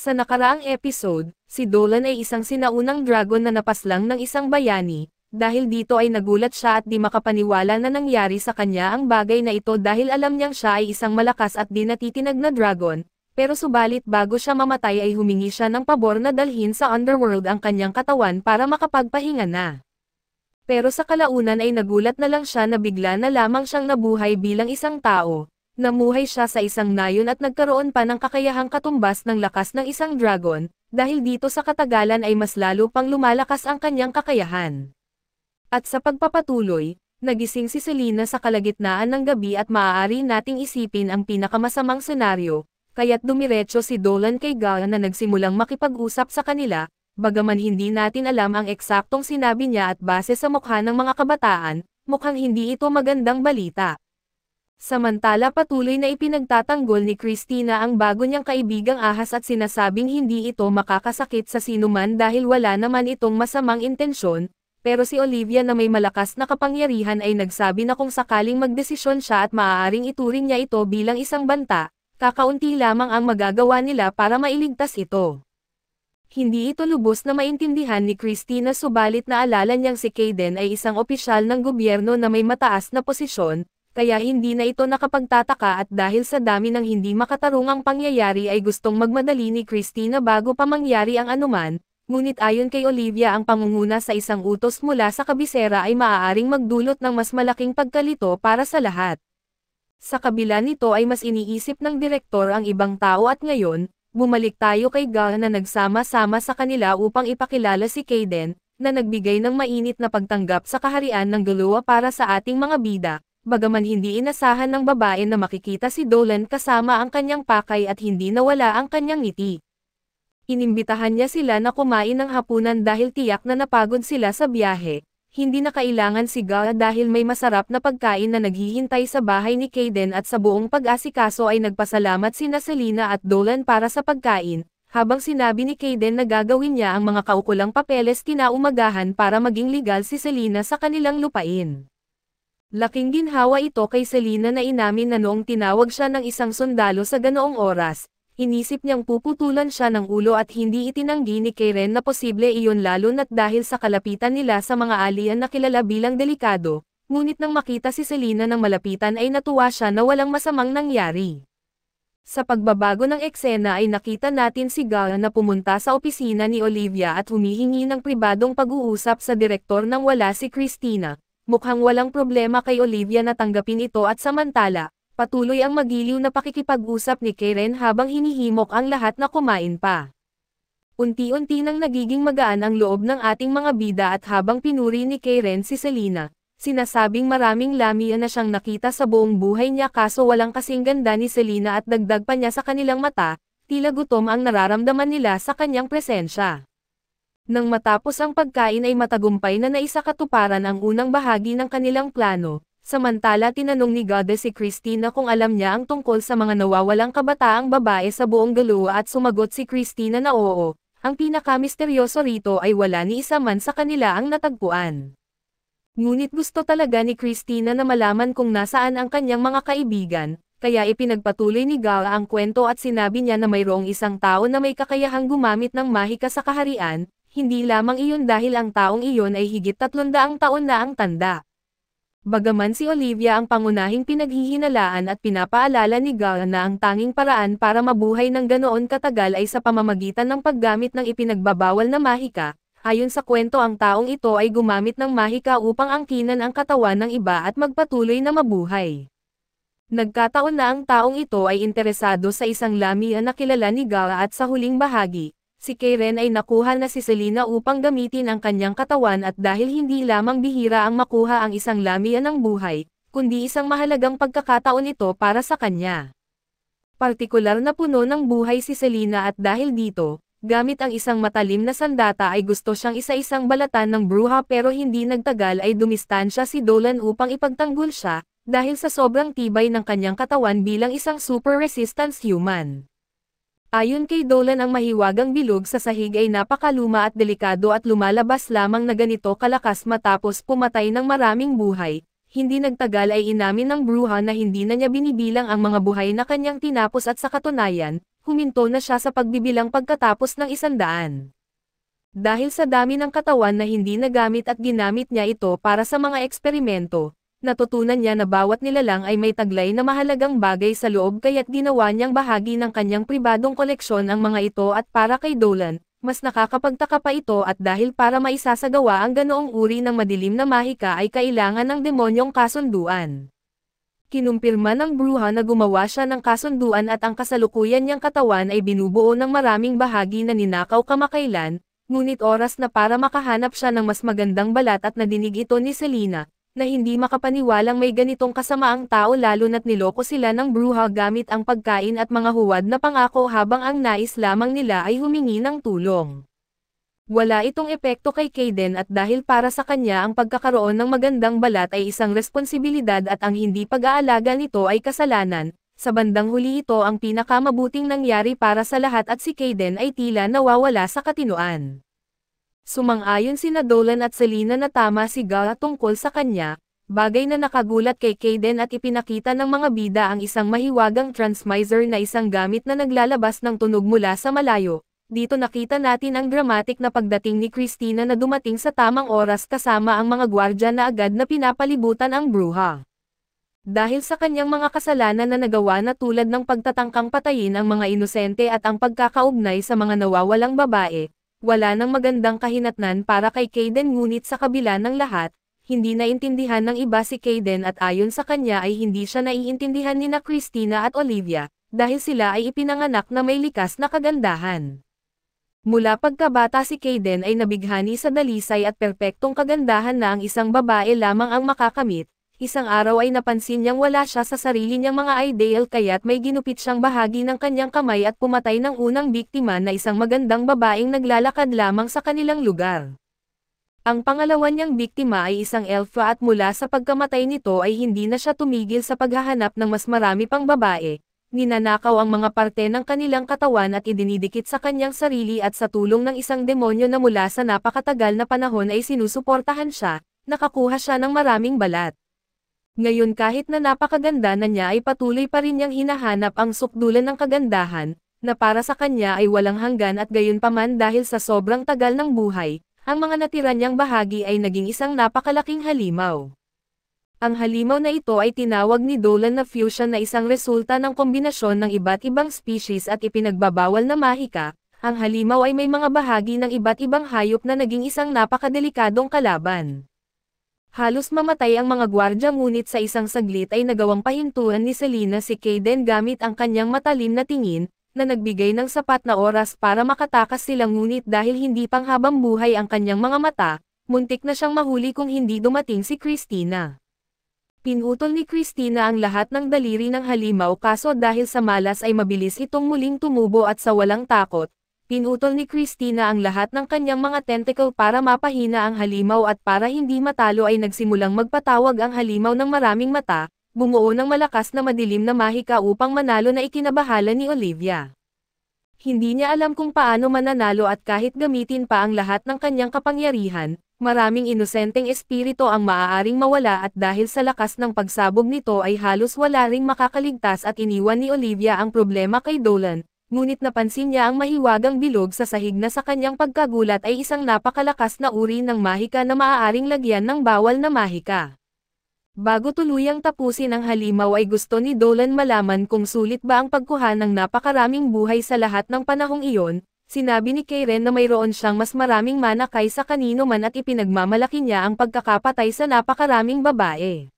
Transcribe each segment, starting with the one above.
Sa nakaraang episode, si Dolan ay isang sinaunang dragon na napaslang ng isang bayani, dahil dito ay nagulat siya at di makapaniwala na nangyari sa kanya ang bagay na ito dahil alam niyang siya ay isang malakas at di natitinag na dragon, pero subalit bago siya mamatay ay humingi siya ng pabor na dalhin sa underworld ang kanyang katawan para makapagpahinga na. Pero sa kalaunan ay nagulat na lang siya na bigla na lamang siyang nabuhay bilang isang tao. Namuhay siya sa isang nayon at nagkaroon pa ng kakayahang katumbas ng lakas ng isang dragon, dahil dito sa katagalan ay mas lalo pang lumalakas ang kanyang kakayahan. At sa pagpapatuloy, nagising si Selena sa kalagitnaan ng gabi at maaari nating isipin ang pinakamasamang senaryo, kaya't dumiretso si Dolan kay Gala na nagsimulang makipag-usap sa kanila, bagaman hindi natin alam ang eksaktong sinabi niya at base sa mukha ng mga kabataan, mukhang hindi ito magandang balita. Samantala patuloy na ipinagtatanggol ni Christina ang bago niyang kaibigang ahas at sinasabing hindi ito makakasakit sa sinuman dahil wala naman itong masamang intensyon, pero si Olivia na may malakas na kapangyarihan ay nagsabi na kung sakaling magdesisyon siya at maaaring ituring niya ito bilang isang banta, kakaunti lamang ang magagawa nila para mailigtas ito. Hindi ito lubos na maintindihan ni Christina subalit naalala niyang si Kaden ay isang opisyal ng gobyerno na may mataas na posisyon, kaya hindi na ito nakapagtataka at dahil sa dami ng hindi makatarungang pangyayari ay gustong magmadali ni Christina bago pa mangyari ang anuman, ngunit ayon kay Olivia ang pangunguna sa isang utos mula sa kabisera ay maaaring magdulot ng mas malaking pagkalito para sa lahat. Sa kabila nito ay mas iniisip ng direktor ang ibang tao at ngayon, bumalik tayo kay Gala na nagsama-sama sa kanila upang ipakilala si Kaden, na nagbigay ng mainit na pagtanggap sa kaharian ng dalawa para sa ating mga bida. Bagaman hindi inasahan ng babae na makikita si Dolan kasama ang kanyang pakay at hindi nawala ang kanyang ngiti. Inimbitahan niya sila na kumain ng hapunan dahil tiyak na napagod sila sa biyahe. Hindi na kailangan si Gala dahil may masarap na pagkain na naghihintay sa bahay ni Kaden at sa buong pag-asikaso ay nagpasalamat sina Selena at Dolan para sa pagkain, habang sinabi ni Kaden na gagawin niya ang mga kaukulang papeles kinaumagahan para maging legal si Selena sa kanilang lupain. Laking ginhawa ito kay Selena na inamin na noong tinawag siya ng isang sundalo sa ganoong oras, inisip niyang puputulan siya ng ulo at hindi itinanggi ni Karen na posible iyon lalo na't dahil sa kalapitan nila sa mga alien na kilala bilang delikado, ngunit nang makita si Selena ng malapitan ay natuwa siya na walang masamang nangyari. Sa pagbabago ng eksena ay nakita natin si Gala na pumunta sa opisina ni Olivia at humihingi ng pribadong pag-uusap sa direktor nang wala si Christina. Mukhang walang problema kay Olivia na tanggapin ito at samantala, patuloy ang magiliw na pakikipag-usap ni Karen habang hinihimok ang lahat na kumain pa. Unti-unti nang nagiging magaan ang loob ng ating mga bida at habang pinuri ni Karen si Selena, sinasabing maraming lamian na siyang nakita sa buong buhay niya kaso walang kasing ganda ni Selena at dagdag pa niya sa kanilang mata, tila gutom ang nararamdaman nila sa kanyang presensya. Nang matapos ang pagkain ay matagumpay na naisakatuparan ang unang bahagi ng kanilang plano, samantala tinanong ni Goddess si Christina kung alam niya ang tungkol sa mga nawawalang kabataang babae sa buong Galua at sumagot si Christina na oo, ang pinakamisteryoso rito ay wala ni isa man sa kanila ang natagpuan. Ngunit gusto talaga ni Christina na malaman kung nasaan ang kanyang mga kaibigan, kaya ipinagpatuloy ni Gala ang kwento at sinabi niya na mayroong isang tao na may kakayahang gumamit ng mahika sa kaharian. Hindi lamang iyon dahil ang taong iyon ay higit 300 taon na ang tanda. Bagaman si Olivia ang pangunahing pinaghihinalaan at pinapaalala ni Gala na ang tanging paraan para mabuhay ng ganoon katagal ay sa pamamagitan ng paggamit ng ipinagbabawal na mahika, ayon sa kwento ang taong ito ay gumamit ng mahika upang angkinan ang katawan ng iba at magpatuloy na mabuhay. Nagkataon na ang taong ito ay interesado sa isang lamian na kilala ni Gala at sa huling bahagi, si Karen ay nakuha na si Selena upang gamitin ang kanyang katawan at dahil hindi lamang bihira ang makuha ang isang lamian ng buhay, kundi isang mahalagang pagkakataon ito para sa kanya. Partikular na puno ng buhay si Selena at dahil dito, gamit ang isang matalim na sandata ay gusto siyang isa-isang balatan ng bruha pero hindi nagtagal ay dumistansya si Dolan upang ipagtanggol siya, dahil sa sobrang tibay ng kanyang katawan bilang isang super resistance human. Ayon kay Dolan ang mahiwagang bilog sa sahig ay napakaluma at delikado at lumalabas lamang na ganito kalakas matapos pumatay ng maraming buhay. Hindi nagtagal ay inamin ng bruha na hindi na niya binibilang ang mga buhay na kanyang tinapos at sa katunayan, huminto na siya sa pagbibilang pagkatapos ng 100. Dahil sa dami ng katawan na hindi nagamit at ginamit niya ito para sa mga eksperimento, natutunan niya na bawat nilalang ay may taglay na mahalagang bagay sa loob kaya't ginawa niyang bahagi ng kanyang pribadong koleksyon ang mga ito at para kay Dolan, mas nakakapagtaka pa ito at dahil para maisasagawa ang ganoong uri ng madilim na mahika ay kailangan ng demonyong kasunduan. Kinumpirma ng bruha na gumawa siya ng kasunduan at ang kasalukuyan niyang katawan ay binubuo ng maraming bahagi na ninakaw kamakailan, ngunit oras na para makahanap siya ng mas magandang balat at nadinig ito ni Selena, na hindi makapaniwalang may ganitong kasamaang tao lalo na't niloko sila ng bruha gamit ang pagkain at mga huwad na pangako habang ang nais lamang nila ay humingi ng tulong. Wala itong epekto kay Kayden at dahil para sa kanya ang pagkakaroon ng magandang balat ay isang responsibilidad at ang hindi pag-aalaga nito ay kasalanan, sa bandang huli ito ang pinakamabuting nangyari para sa lahat at si Kayden ay tila nawawala sa katinoan. Sumang-ayon sina Dolan at Selena na tama si Gala tungkol sa kanya, bagay na nakagulat kay Kayden at ipinakita ng mga bida ang isang mahiwagang transmiser na isang gamit na naglalabas ng tunog mula sa malayo. Dito nakita natin ang dramatic na pagdating ni Christina na dumating sa tamang oras kasama ang mga gwardya na agad na pinapalibutan ang bruha. Dahil sa kanyang mga kasalanan na nagawa na tulad ng pagtatangkang patayin ang mga inosente at ang pagkakaugnay sa mga nawawalang babae, wala nang magandang kahinatnan para kay Kayden ngunit sa kabila ng lahat, hindi naintindihan ng iba si Kayden at ayon sa kanya ay hindi siya naiintindihan ni na Christina at Olivia, dahil sila ay ipinanganak na may likas na kagandahan. Mula pagkabata si Kayden ay nabighani sa dalisay at perpektong kagandahan na ang isang babae lamang ang makakamit. Isang araw ay napansin niyang wala siya sa sarili niyang mga ideal kaya't may ginupit siyang bahagi ng kanyang kamay at pumatay ng unang biktima na isang magandang babaeng naglalakad lamang sa kanilang lugar. Ang pangalawa niyang biktima ay isang elfa at mula sa pagkamatay nito ay hindi na siya tumigil sa paghahanap ng mas marami pang babae. Ninanakaw ang mga parte ng kanilang katawan at idinidikit sa kanyang sarili at sa tulong ng isang demonyo na mula sa napakatagal na panahon ay sinusuportahan siya, nakakuha siya ng maraming balat. Ngayon kahit na napakaganda na niya ay patuloy pa rin niyang hinahanap ang sukdulan ng kagandahan, na para sa kanya ay walang hanggan at gayunpaman dahil sa sobrang tagal ng buhay, ang mga natira niyang bahagi ay naging isang napakalaking halimaw. Ang halimaw na ito ay tinawag ni Dolan na fusion na isang resulta ng kombinasyon ng iba't ibang species at ipinagbabawal na mahika. Ang halimaw ay may mga bahagi ng iba't ibang hayop na naging isang napakadelikadong kalaban. Halos mamatay ang mga gwardya ngunit sa isang saglit ay nagawang pahintuan ni Selena si Kayden gamit ang kanyang matalim na tingin, na nagbigay ng sapat na oras para makatakas sila ngunit dahil hindi pang habang buhay ang kanyang mga mata, muntik na siyang mahuli kung hindi dumating si Christina. Pinutol ni Christina ang lahat ng daliri ng halimaw kaso dahil sa malas ay mabilis itong muling tumubo at sa walang takot, pinutol ni Christina ang lahat ng kanyang mga tentacle para mapahina ang halimaw at para hindi matalo ay nagsimulang magpatawag ang halimaw ng maraming mata, bumuo ng malakas na madilim na mahika upang manalo na ikinabahala ni Olivia. Hindi niya alam kung paano mananalo at kahit gamitin pa ang lahat ng kanyang kapangyarihan, maraming inosenteng espiritu ang maaaring mawala at dahil sa lakas ng pagsabog nito ay halos wala ring makakaligtas at iniwan ni Olivia ang problema kay Dolan, ngunit napansin niya ang mahiwagang bilog sa sahig na sa kanyang pagkagulat ay isang napakalakas na uri ng mahika na maaaring lagyan ng bawal na mahika. Bago tuluyang tapusin ang halimaw ay gusto ni Dolan malaman kung sulit ba ang pagkuha ng napakaraming buhay sa lahat ng panahong iyon. Sinabi ni Kayden na mayroon siyang mas maraming mana kaysa kanino man at ipinagmamalaki niya ang pagkakapatay sa napakaraming babae.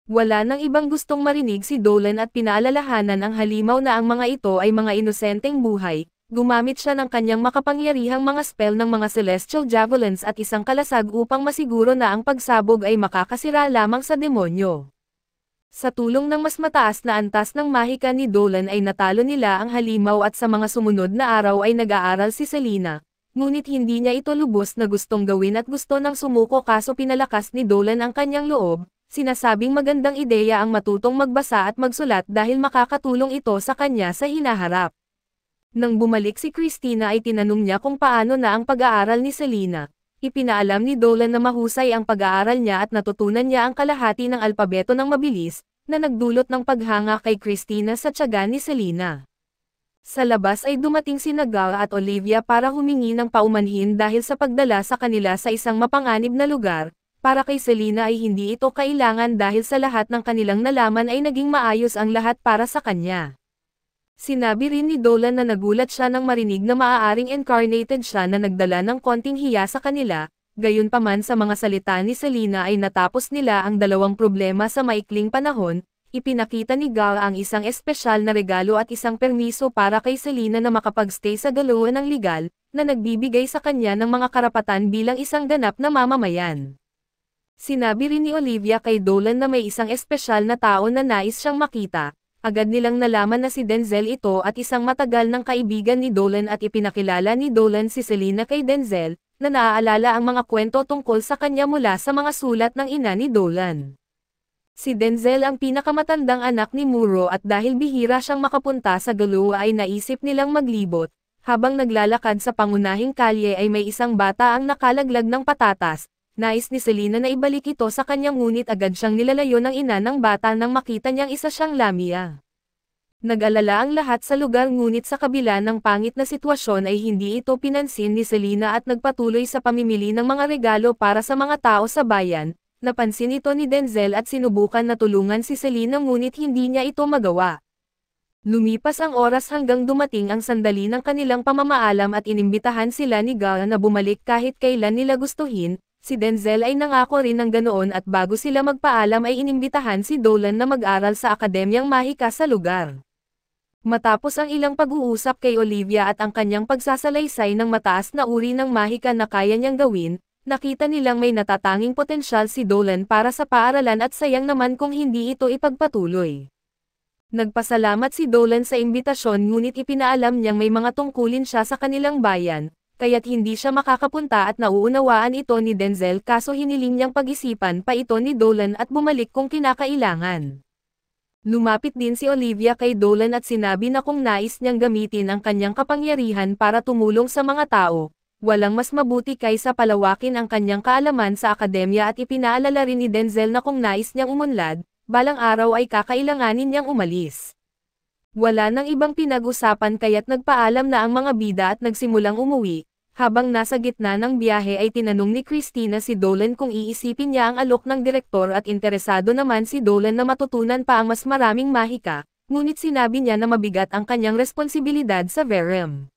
Wala nang ibang gustong marinig si Dolan at pinaalalahanan ang halimaw na ang mga ito ay mga inosenteng buhay. Gumamit siya ng kanyang makapangyarihang mga spell ng mga celestial javelins at isang kalasag upang masiguro na ang pagsabog ay makakasira lamang sa demonyo. Sa tulong ng mas mataas na antas ng mahika ni Dolan ay natalo nila ang halimaw at sa mga sumunod na araw ay nag-aaral si Selena, ngunit hindi niya ito lubos na gustong gawin at gusto nang sumuko kaso pinalakas ni Dolan ang kanyang loob, sinasabing magandang ideya ang matutong magbasa at magsulat dahil makakatulong ito sa kanya sa hinaharap. Nang bumalik si Christina ay tinanong niya kung paano na ang pag-aaral ni Selena. Ipinaalam ni Dolan na mahusay ang pag-aaral niya at natutunan niya ang kalahati ng alpabeto ng mabilis, na nagdulot ng paghanga kay Christina sa tiyaga ni Selena. Sa labas ay dumating sina Gal at Olivia para humingi ng paumanhin dahil sa pagdala sa kanila sa isang mapanganib na lugar. Para kay Selena ay hindi ito kailangan dahil sa lahat ng kanilang nalaman ay naging maayos ang lahat para sa kanya. Sinabi rin ni Dolan na nagulat siya nang marinig na maaaring incarnated siya na nagdala ng konting hiya sa kanila, gayunpaman sa mga salita ni Selena ay natapos nila ang dalawang problema sa maikling panahon. Ipinakita ni Gal ang isang espesyal na regalo at isang permiso para kay Selena na makapagstay sa galuhan ng legal, na nagbibigay sa kanya ng mga karapatan bilang isang ganap na mamamayan. Sinabi rin ni Olivia kay Dolan na may isang espesyal na tao na nais siyang makita. Agad nilang nalaman na si Denzel ito at isang matagal ng kaibigan ni Dolan at ipinakilala ni Dolan si Selena kay Denzel, na naaalala ang mga kwento tungkol sa kanya mula sa mga sulat ng ina ni Dolan. Si Denzel ang pinakamatandang anak ni Muro at dahil bihira siyang makapunta sa galuha ay naisip nilang maglibot. Habang naglalakad sa pangunahing kalye ay may isang bata ang nakalaglag ng patatas. Nais ni Selena na ibalik ito sa kanyang ngunit agad siyang nilalayo ng ina ng bata nang makita niyang isa siyang lamia. Nag-alala ang lahat sa lugar ngunit sa kabila ng pangit na sitwasyon ay hindi ito pinansin ni Selena at nagpatuloy sa pamimili ng mga regalo para sa mga tao sa bayan. Napansin ito ni Denzel at sinubukan na tulungan si Selena ngunit hindi niya ito magawa. Lumipas ang oras hanggang dumating ang sandali ng kanilang pamamaalam at inimbitahan sila ni Gal na bumalik kahit kailan nila gustuhin. Si Denzel ay nangako rin ng ganoon at bago sila magpaalam ay inimbitahan si Dolan na mag-aral sa akademyang mahika sa lugar. Matapos ang ilang pag-uusap kay Olivia at ang kanyang pagsasalaysay ng mataas na uri ng mahika na kaya niyang gawin, nakita nilang may natatanging potensyal si Dolan para sa paaralan at sayang naman kung hindi ito ipagpatuloy. Nagpasalamat si Dolan sa imbitasyon ngunit ipinaalam niyang may mga tungkulin siya sa kanilang bayan, kaya't hindi siya makakapunta at nauunawaan ito ni Denzel kaso hiniling niyang pag-isipan pa ito ni Dolan at bumalik kung kinakailangan. Lumapit din si Olivia kay Dolan at sinabi na kung nais niyang gamitin ang kanyang kapangyarihan para tumulong sa mga tao, walang mas mabuti kaysa palawakin ang kanyang kaalaman sa akademya at ipinaalala rin ni Denzel na kung nais niyang umunlad, balang araw ay kakailanganin niyang umalis. Wala nang ibang pinag-usapan kaya't nagpaalam na ang mga bida at nagsimulang umuwi. Habang nasa gitna ng biyahe ay tinanong ni Christina si Dolan kung iisipin niya ang alok ng direktor at interesado naman si Dolan na matutunan pa ang mas maraming mahika, ngunit sinabi niya na mabigat ang kanyang responsibilidad sa Verem.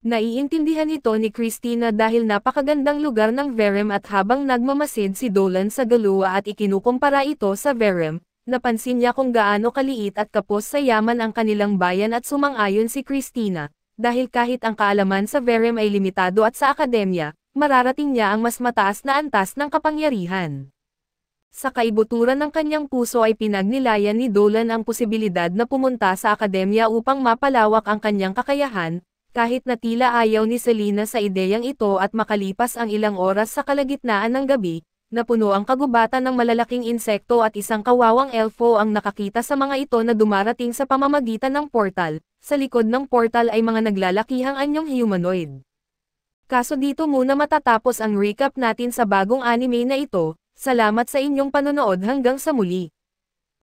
Naiintindihan ito ni Christina dahil napakagandang lugar ng Verem at habang nagmamasid si Dolan sa galuha at ikinukumpara ito sa Verem, napansin niya kung gaano kaliit at kapos sa yaman ang kanilang bayan at sumang-ayon si Christina. Dahil kahit ang kaalaman sa Verem ay limitado at sa akademya, mararating niya ang mas mataas na antas ng kapangyarihan. Sa kaibuturan ng kanyang puso ay pinagnilayan ni Dolan ang posibilidad na pumunta sa akademya upang mapalawak ang kanyang kakayahan, kahit na tila ayaw ni Selena sa ideyang ito at makalipas ang ilang oras sa kalagitnaan ng gabi, napuno ang kagubatan ng malalaking insekto at isang kawawang elfo ang nakakita sa mga ito na dumarating sa pamamagitan ng portal. Sa likod ng portal ay mga naglalakihang anyong humanoid. Kaso dito muna matatapos ang recap natin sa bagong anime na ito. Salamat sa inyong panonood hanggang sa muli.